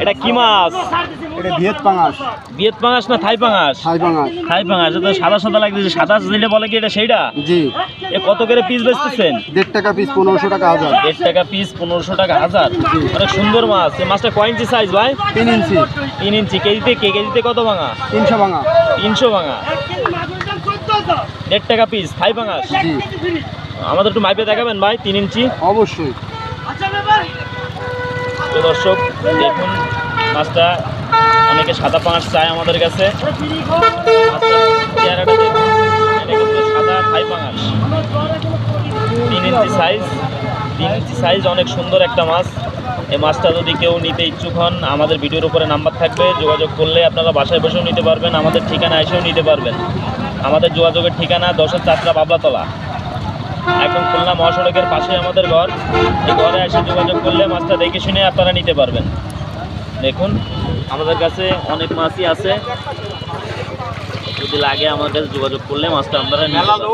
এটা কি মাছ? এটা ভিয়েত পাঙাশ। বিয়েত পাঙাশ না থাই পাঙাশ? থাই পাঙাশ। থাই পাঙাশ। এটা সাদা সাদা লাগতেছে, সাদা দিলে বলে কি এটা সেইটা? জি। এ কত করে পিস বেচতেছেন? 1.5 টাকা পিস, 1500 টাকা হাজার। 1.5 টাকা পিস, 1500 টাকা হাজার। অনেক সুন্দর মাছ। এই মাছটা কয় ইঞ্চি সাইজ ভাই? 3 ইঞ্চি। 3 ইঞ্চি। কেজিতে কত ভাঙা? 300 ভাঙা। 300 ভাঙা। 1.5 টাকা পিস থাই পাঙাশ। জি। আমাদের একটু মাইপে দেখাবেন ভাই 3 ইঞ্চি? অবশ্যই। তো দর্শক দেখুন মাছটা, অনেকে সাদা পাঙাশ চায় আমাদের কাছে। মাছটার চেহারাটা দেখুন, এটা কিন্তু সাদা থাই পাঙাশ। 3 ইঞ্চি সাইজ, 3 ইঞ্চি সাইজ, অনেক সুন্দর একটা মাছ। এই মাছটা যদি কেউ নিতে ইচ্ছুক হন, আমাদের ভিডিওর উপরে নাম্বার থাকবে, যোগাযোগ করলে আপনারা বাসায় বসেও নিতে পারবেন, আমাদের ঠিকানা এসেও নিতে পারবেন। আমাদের যোগাযোগের ঠিকানা 10 চাত্রা বাবলাতলা, একদম খুলনা মহাসড়কের পাশে আমাদের ঘর। এই ঘরে এসে যোগাযোগ করলে মাছটা দেখে শুনে আপনারা নিতে পারবেন। দেখুন আমাদের কাছে অনেক মাছই আছে, যদি লাগে আমাদের যোগাযোগ করলে মাছটা আপনারা নিতে পারবেন।